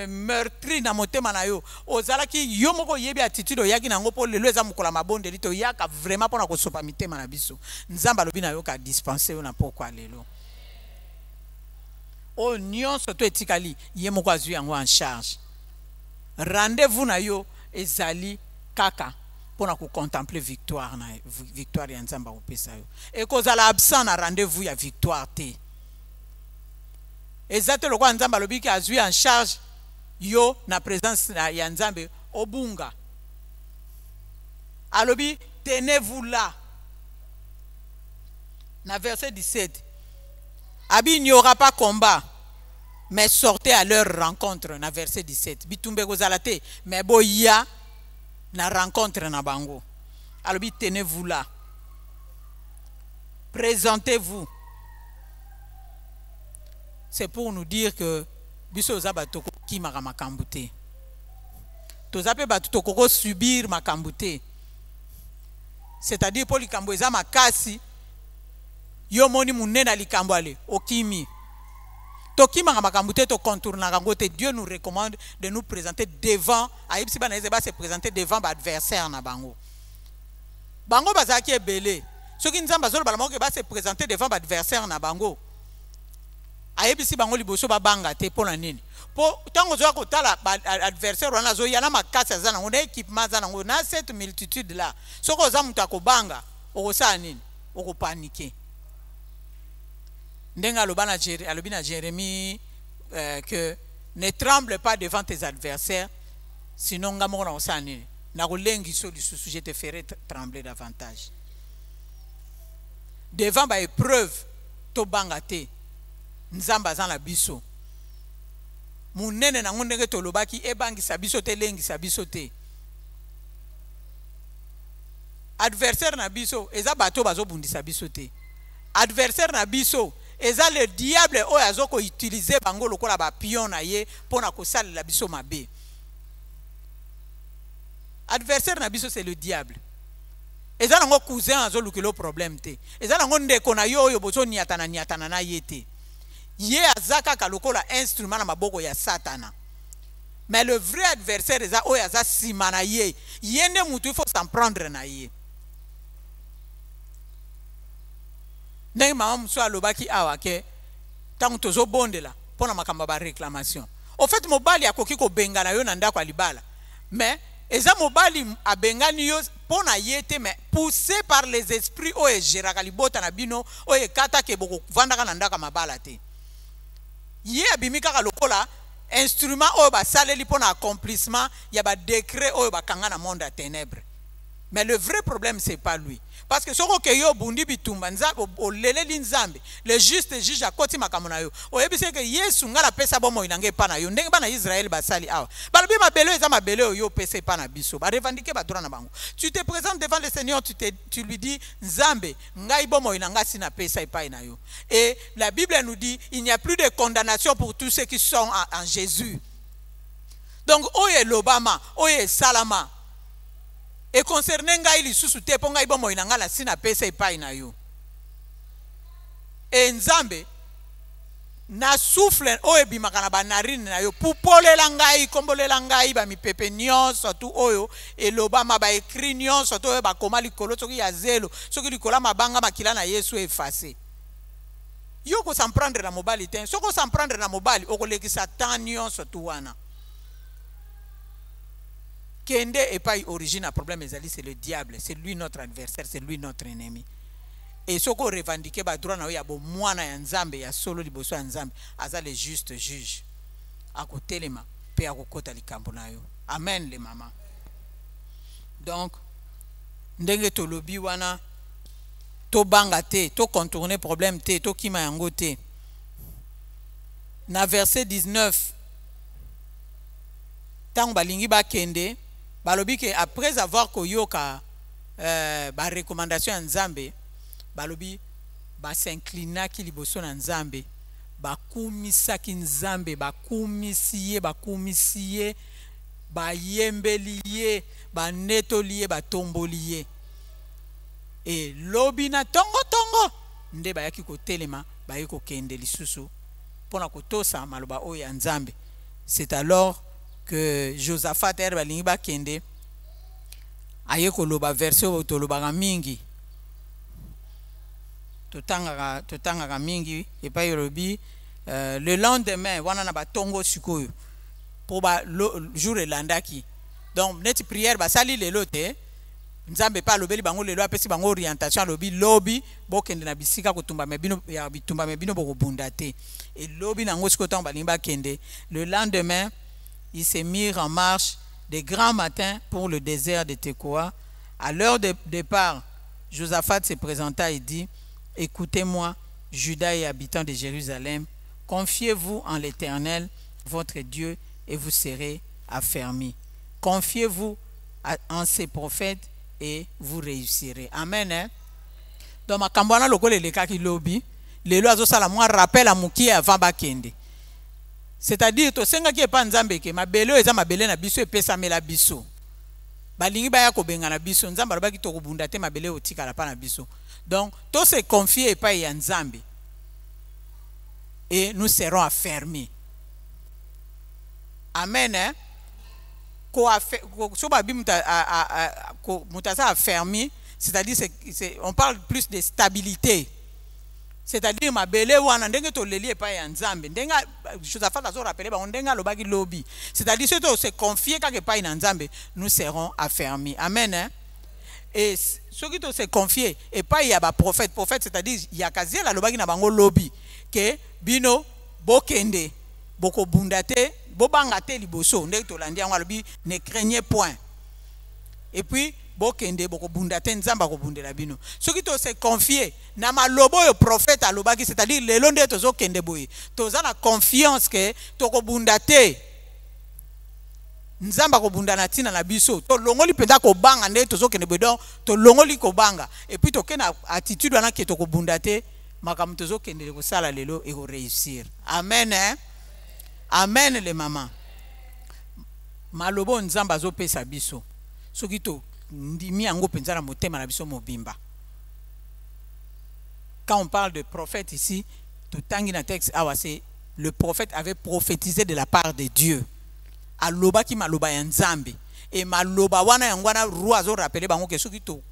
meurtri na motema na yo ozalaki yo moko yebi attitude oyaki nango po lelo eza mukola mabondeli to yaka vraiment pona kosopa mitema na biso nzamba lobi na yo ka dispenser yo na pokwa lelo o nyonso to etikali ye moko azwi yango en charge rendez-vous na yo ezali kaka pona ko contempler victoire ya nzamba opesa yo et kozala absent na rendez-vous ya victoire te ezate lokwa nzamba lobiki azwi en charge yo na présence ya nzambe obunga Alobi, tenez-vous là. Dans verset 17. Abi, il n'y aura pas combat, mais sortez à leur rencontre. Dans verset 17. Bitumbe gozalate, mais boya na rencontre na bango. Alobi, tenez-vous là. Présentez-vous. C'est pour nous dire que biso zabatoko ki makambuté. Tozape batoko subir makambuté. C'est-à-dire pour likambo eza makasi yo moni munena likambo ale okimi. Tokima makambuté to contourna rangote. Dieu nous recommande de nous présenter devant ayibisi bana ezeba se présenter devant l'adversaire na bango. Bango bazaki ebele. Soki nzamba zolo bala moke ba se présenter devant l'adversaire na bango. Ayebisi bango liboso ba banga te pona nini. Po tango zo ko tala adversaire wana zo yana makasa zana ngone équipement zana ngona na cette multitude là. Soko za mutu akobanga okosa nini? Okopaniquer. Ndenga lobana alobina Jérémie que ne tremble pas devant tes adversaires sinon ngamo na osa nini. Na kolengi so lisusu je te ferai trembler davantage. Devant ba épreuve to banga te. Nzamba zana biso. Munene na ngondenge tolobaki ebangi sabiso te lengi sabiso te. Adversaire na biso eza bato bazo bundisa biso te. Adversaire na biso eza le diable oyo azoko utiliser bango lokola ba pion na ye pona ko salela biso mabe. Adversaire na biso c'est le diable. Eza nango cousin azo lukelo problème te. Eza nango ndeko na yo oyo bozo niatana na ye te. Yé azaka kalokola instrument na maboko ya Satana. Mais le vrai adversaire eza oyo aza simana ye. Yende mutu il faut s'en prendre na ye. Ndenge mama muso alobaki awa ke tango tozo bondela pona makamba ba réclamation. Au fait mobali akoki ko bengana yo na ndako alibala. Mais eza mobali abengani yo pona yete mais poussé par les esprits oyo geraka libota na bino oyo kata ke boko vandaka na ndaka mabala te. Yé abimika ka lokola instrument oyo ba saleli pona accomplissement ya ba décret oyo ba kanga na monde à ténèbres. Mais le vrai problème c'est pas lui. Parce que soko ke yo bundi bitumba nzambe olele linzambe le juste juge akoti makamona yo. Oyebise ke Yesu ngala pesa bomo inange pa na yo. Ndenge bana Israël basali awa. Balobi mabelo eza mabelo yo pesa pa na biso. Ba revendiquer ba droit na bango. Tu te présentes devant le Seigneur, tu lui dis nzambe ngai bomo inanga sina pesa pa na yo. Et la Bible nous dit il n'y a plus de condamnation pour tous ceux qui sont en Jésus. Donc oye lobama, oye salama. Et concernant ngai lisusu te ponga ibomo inanga la sina pesa epai na yo. Et nzambe na souffle oyo bimaka na banarine na yo pupolela ngai kombolela ngai ba mipepe nyonso tu oyo elobama ba écrit nyonso to oyo ba koma likolo soki ya zelo soki likola mabanga makila na Yesu effacer. Yo ko s'en prendre na mobali te soko s'en prendre na mobali okolekisa tan nyonso tu wana. Kende et pas origine à problème ezali c'est le diable, c'est lui notre adversaire, c'est lui notre ennemi. Et ce qu'on revendique ba droit na ya bo mwana ya nzambe ya solo liboso ya nzambe aza le juste juge. Akotelema pe akokota likambo na yo. Amen les mamans. Donc ndenge tolobi wana to banga te, to contourner problème te, to kima yango te. Na verset 19 tant balingi ba kende balobi que après avoir koyoka ba recommandation ya nzambe balobi ba s'inclina ki liboso na nzambe bakumisa ki nzambe bakumisiye ba yembeliye ba netoliye ba tomboliye et lobi na tongo nde bayaki kotelema bayiko kende lisusu pona kotosa maloba oyo ya nzambe. C'est alors que Josaphat balingi ba kende aye koloba verset otoloba mingi totanga mingi et pas yorobi le lendemain wana na batongo sikoyo pour ba jour elandaki donc net prière ba sali lelo te nzambe pa lobeli bango lelo apesi bango orientation lobi bokende na bisika kotumba mebino ya bitumba mebino bokobunda te et lobi nango sikoyo balingi ba kende. Le lendemain ils se mirent en marche de grand matin pour le désert de Tekoa. À l'heure de départ, Josaphat se présenta et dit, écoutez-moi, Juda et habitants de Jérusalem, confiez-vous en l'Éternel, votre Dieu, et vous serez affermis. Confiez-vous en ses prophètes et vous réussirez. Amen. Hein? Donc, ma kambwana lokole le kaki lobi, le lo azosala moi rappel à mukie avant bakende. C'est-à-dire, to senga ki epa nzambe ke mabele eza mabele na biso epesa mela biso. Balingi baya ko benga na biso nzamba lobaki to kobunda te mabele otika la pa na biso. Donc, to se confier epa ya nzambe. Et nous serons affermis. Amen. Hein? C'est-à-dire on parle plus de stabilité. C'est-à-dire ma belle wana ndenge to leli epa ya nzambe ndenga Josaphat azo rappeler ba ndenga lobaki lobi. C'est-à-dire si to se confier kake pa na nzambe, nous serons affermis. Amen. Hein? Et ceux qui se confier et pas il y a ba prophète, c'est-à-dire il y a kazi la lobaki na bango lobi que bino bokende boko bundate bobangate liboso ndenge to landi yango lobi ne craignez point. Et puis bokende boko bundate nzamba ko bundela bino. Ceux qui se confier na malobo yo prophète alobaki, c'est-à-dire le londe tozo kende boye. Toza na confiance que to ko bundate nzamba ko bundana tina na biso. To longoli penda ko banga nde tozo kende boye donc to longoli ko banga. Et puis to kena attitude wana ke to ko bundate makambo tozo kende ko sala lelo e ko réussir. Amen. Hein? Amen les mamans. Malobo nzamba zo pesa biso. Soki to ndimi yango penza na motema na biso mobimba. Quand on parle de prophète ici, tout tangi na texte awa c'est le prophète avait prophétisé de la part de Dieu. Aloba ki maloba ya nzambe. Et maloba wana yangwana roi zo rappeler bango ke soki to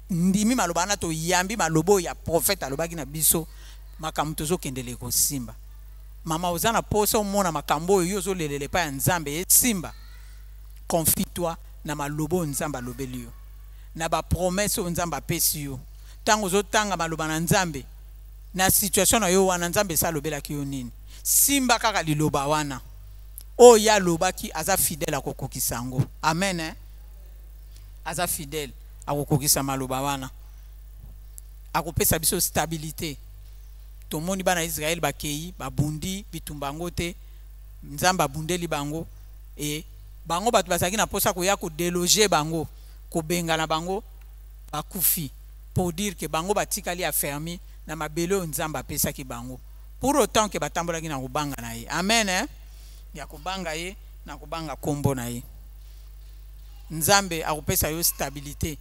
ndimi maloba na to yambi malobo ya prophète aloba ki na biso makambo tozo kendele ko simba. Mama ozana posa omona makambo yo zo lelele pa ya nzambe e simba. Confie-toi na malobo nzamba lobeli yo. Na ba promesse nzamba pesi yo. Tango zo tanga maloba na nzambe. Na situation na yo wana nzambe sa lobela ki yo nini. Simba kaka liloba wana. O ya loba ki aza fidèle akokokisa yango. Amen. Hein? Aza fidèle akokokisa maloba wana. Akopesa biso stabilité. Tomoni bana Israël bakei babundi bitumbango te nzamba bundeli bango et bango batu basaki na posa ko ya ko déloger bango ko benga na bango bakufi pour dire que bango batikali affermi na mabelo nzamba pesa ki bango pour autant que batambola ki na kubanga na ye. Amen. Hein? Ya kubanga ye na kubanga kombo na ye. Nzambe akopesa yo stabilité.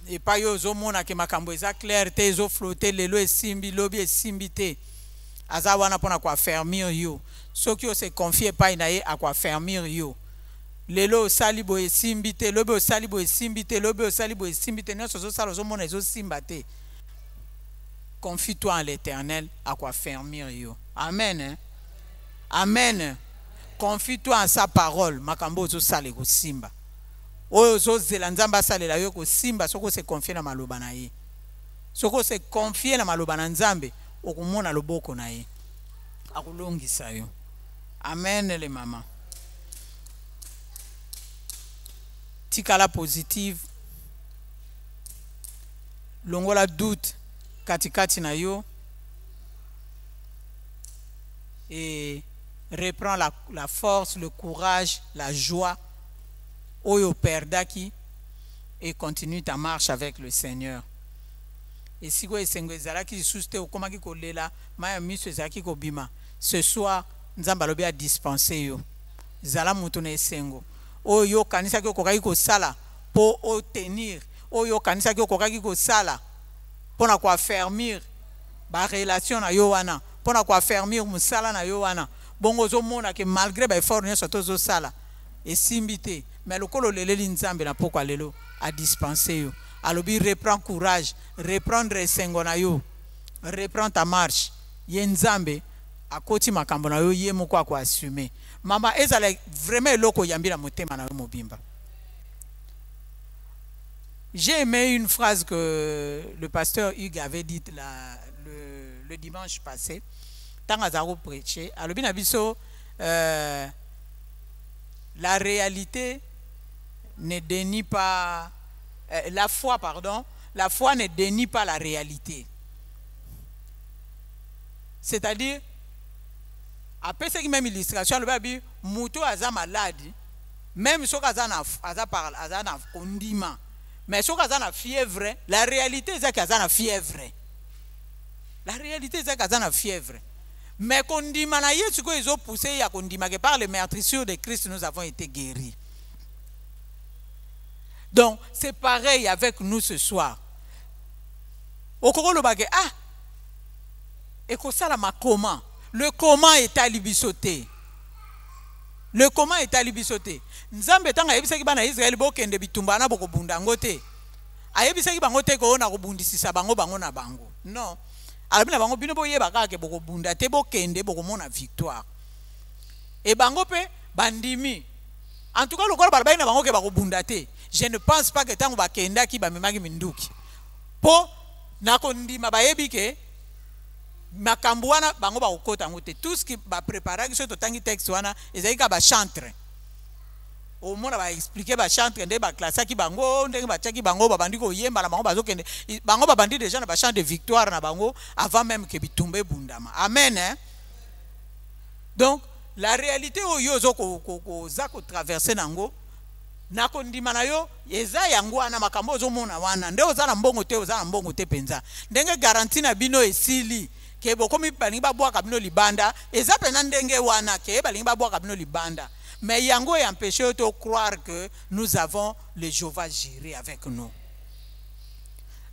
Et pas yo zo mona ke makambo eza clair te zo flotter lelo esimbi lobi esimbi te aza wana pona ko affermir yo soki o se confier pa na ye a ko affermir yo lelo salibo esimbi te lobi o salibo esimbi te lobi o salibo esimbi te nyonso zo sala zo mona ezo simba te. Confie-toi en l'Éternel a ko affermir yo. Amen. Hein? Amen. Confie-toi en sa parole makambo zo sala ko simba. Oyo zo zela nzamba salela yo ko simba soko se confier na maloba na ye. Soko se confier na maloba na nzambe okumona loboko na ye. Akulongisa yo. Amen les mamans. Tikala positive. Longola doute katikati na yo. Et reprends la force, le courage, la joie. Oyo perdaki et continue ta marche avec le Seigneur. Et si vous esengo ezalaki suste okomaki kolela maya miso ezalaki kobima ce soir nzamba lobi a dispenser yo zala mutu na esengo oyo kanisa ki okokaki kosala po o tenir oyo kanisa ki okokaki kosala pona ko affermir ba relation na yo wana pona ko affermir musala na yo wana bongo zo mona ke malgré ba effort nyonso tozo sala esimbi te. Mais le colo leleli nzambe na poko lelo a dispenser yo. Alobi reprends courage, reprendre esengo na yo. Reprends ta marche. Ye nzambe akoti makambo na yo ye moko ko assumer. Mama ezala vraiment loko yambira motema na yo mobimba. J'ai aimé une phrase que le pasteur Hugues avait dite le dimanche passé. Tant azaro prêché, alobi na biso la réalité ne dénie pas la foi, pardon, la foi ne dénie pas la réalité. C'est-à-dire, après ce qui même illustration, le babi, Mouto aza malade, même si aza parle, aza na kondima, mais si aza na fièvre, la réalité c'est qu'aza na fièvre. La réalité c'est qu'aza na fièvre. Mais kondima na yesu ko ils ont poussé ya kondima que par les meurtrissures de Christ nous avons été guéris. Donc c'est pareil avec nous ce soir. Okoko lo bagé ah et ko sala ma comment? Le comment est à libisoté. Le comment est à libisoté. Nzambe tanga yebisaki bana Israël bokende bitumba na boko bunda ngote. Ayebisaki bango te ko na ko bundisisa bango na bango. Non. Alors bina bango bino boyeba kaka boko bunda te bokende boko mona victoire. Et bango pe bandimi. En tout cas le corps na bango ke bako bunda te. Je ne pense pas que tango bakenda ki ba memaki minduki. Po na ko ndima bayebi ke makambo wana bango ba okota ngote. Tout ce qui ba préparer que to tangi texte wana ezalika ba chantre. Au moins ba expliquer ba chantre nde ba classe ki bango ndenge ba tchaki bango ba bandi ko yemba na bango bazokende bango ba bandi déjà na ba chant de victoire na bango avant même que bitumbe bundama. Amen hein? Donc la réalité oyo zo ko za ko traverser nango na ko ndima na yo eza yango ana makambo zo mona wana nde oza na mbongo te penza ndenge garantie na bino esili ke bokomi balingi ba bwaka bino libanda eza pena ndenge wana ke balingi ba bwaka bino libanda. Mais yango est empêché de croire que nous avons le Jéhovah Jireh avec nous.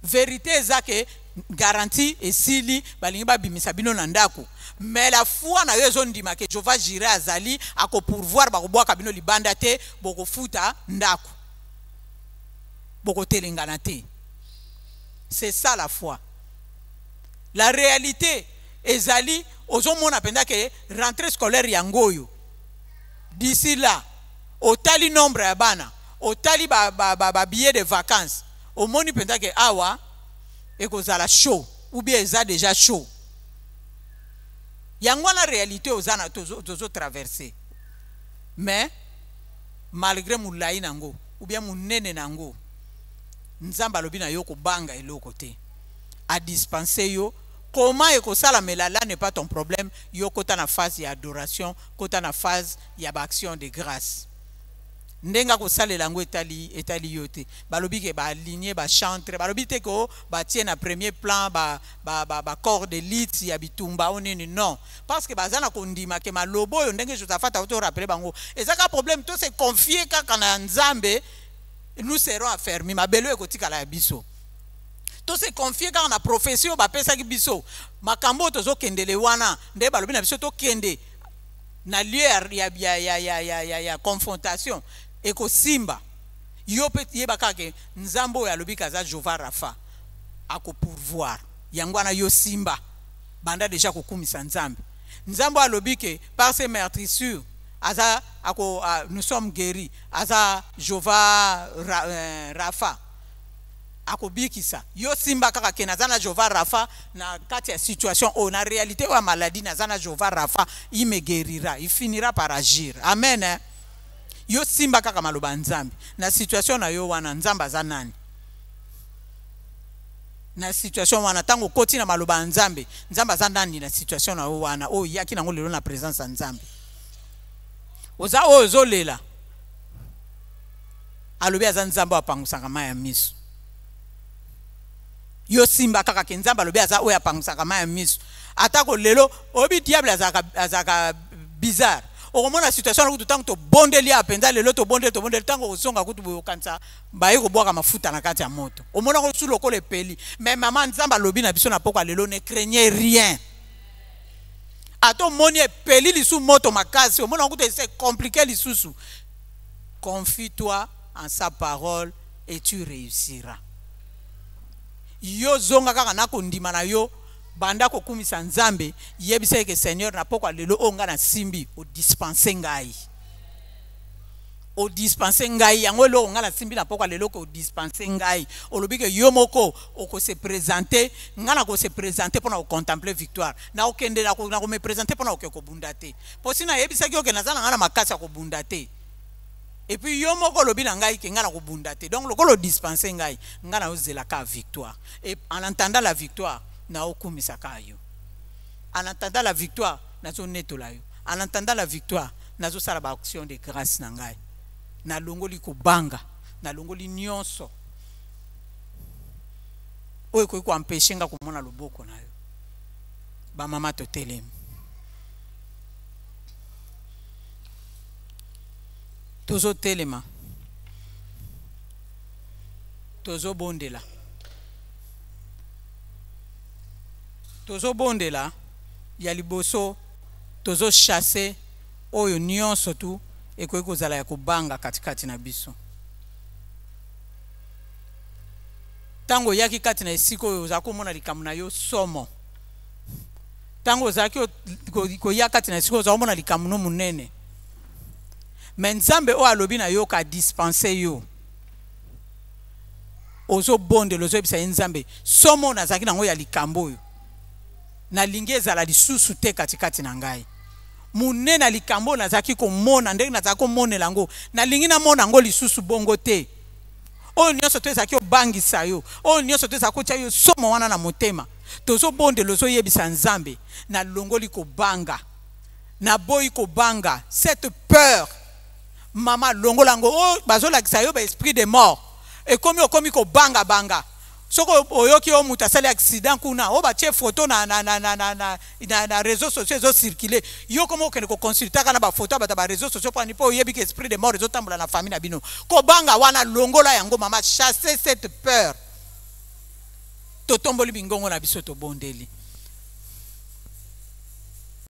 Vérité est que garantie et sili balingi ba bimisa bino nandako. Mais la foi na yo ezondima que Jéhovah Jireh azali ako pourvoir ba bwaka bino libanda te boko futa ndako. Boko telengana te. C'est ça la foi. La réalité ezali ozomona penda que rentrée scolaire yangoyo. D'ici là, au tali nombre ya bana, au tali ba billet de vacances, au moni penda que awa et kozala chaud ou bien eza déjà chaud. Yango na réalité ozana tozo traverser. Mais malgré moulai nango ou bien munene nango, nzamba lobi na yo ko banga eloko te. A dispenser yo. Comment est-ce ça la melala n'est pas ton problème? Yo kota na phase d'adoration, kota na phase d'action de grâce. Ndenga ko sale lango etali yote. Balobi ke ba aligner ba chanter, balobi te ko ba tient na premier plan ba corps d'élite ya bitumba onini non. Parce que bazana ko ndima ke malobo yo ndenge Josaphat auto rappeler bango. Ezaka problème to se confier kaka na Nzambe, nous serons affermis. Mabelo ekotika la biso. Tout se confier quand on a profession ba pesa ki biso makambo tozo kendele wana nde balobi na biso to kende na lieu ya confrontation et ko simba yo pe yeba kake nzambo ya lobi kaza Jéhovah Rapha ako pourvoir yangwana yo simba banda déjà ko kumisa nzambe nzambo alobi ke par ses meurtrissures aza ako nous sommes guéris aza Jéhovah Rapha akobikisa yo simba kaka ke nazana Jéhovah Rapha na kati ya situation o na réalité ou maladie nazana Jéhovah Rapha il me guérira, il finira par agir. Amen hein? Yo simba kaka maloba nzambe na situation na yo wana nzamba za nani na situation wana tango koti na maloba nzambe nzamba za nani na situation na yo wana o yaki nango lelo na présence ya nzambe oza ozolela alobi aza nzambe apangusaka maya miso. Yo simba kaka kenzamba lobi aza oya pangusaka maya miso atako lelo obi diable azaka bizarre okomona situation na kutu tango to bondeli apenza lelo to bondeli tango osonga kutu bokanisa baye ko bwaka mafuta na kati ya moto omona ko sulo ko le peli mais maman nzamba lobi na biso na poko lelo ne craignez rien ato moni peli lisu moto makasi omona kutu c'est compliqué lisusu confie-toi en sa parole et tu réussiras. Yo zonga kaka na kondima na yo banda ko kumisa nzambe yebise ke Seigneur na poko lelo onga na simbi o dispenser ngai yango lo onga na simbi na poko lelo ko dispenser ngai olobi ke yo moko oko se présenter ngana ko se présenter pour na contempler victoire na okende na ko me présenter pour na ko bundate posina yebise ke okena zana ngana makasi ko bundate et puis yo moko lobi na ngai ke ngana ko bunda te donc lokolo dispenser ngai ngana ozela ka victoire et en entendant la victoire na okumisa ka yo en entendant la victoire na zo netola yo en entendant la victoire na zo sala ba action de grâce na ngai na longoli ko banga na longoli nyonso oyo ko empêcher nga komona loboko na yo ba mama to telem tozo telema tozo bondela ya liboso tozo chasser oyo nyonso tu ekoki kozala ya kobanga katikati na biso tango yaki kati na esiko oyo ozala komona likambo na yo somo tango ozalaki koya kati na esiko ozala komona likambo no munene mais nzambe oyo alobi na yo ka dispenser yo ozo bonde lozo ebisa nzambe somo nazalaki nango ya likambo oyo nalingi ezala lisusu te katikati na ngai munene na likambo nazalaki komona ndenge nazalaki komonela yango nalingi namona yango lisusu bongo te oyo nyonso to ezalaki obangisa yo oyo nyonso to ezalaki kotia yo somo wana na motema tozo bonde lozo yebisa nzambe na longoli kobanga na boyi kobanga cette peur mama longolango o bazolakisa yo ba esprit de mort okomi kobanga banga soko oyoki o muta sali accident kuna o ba tie photo na réseaux sociaux ezo circuler yo komo okende ko consulter kana ba photo ba réseaux sociaux pour nipo oyebi que esprit de mort ezo tambola na famille na bino kobanga wana longola yango mama chasser cette peur totomboli bingongo na biso to bondeli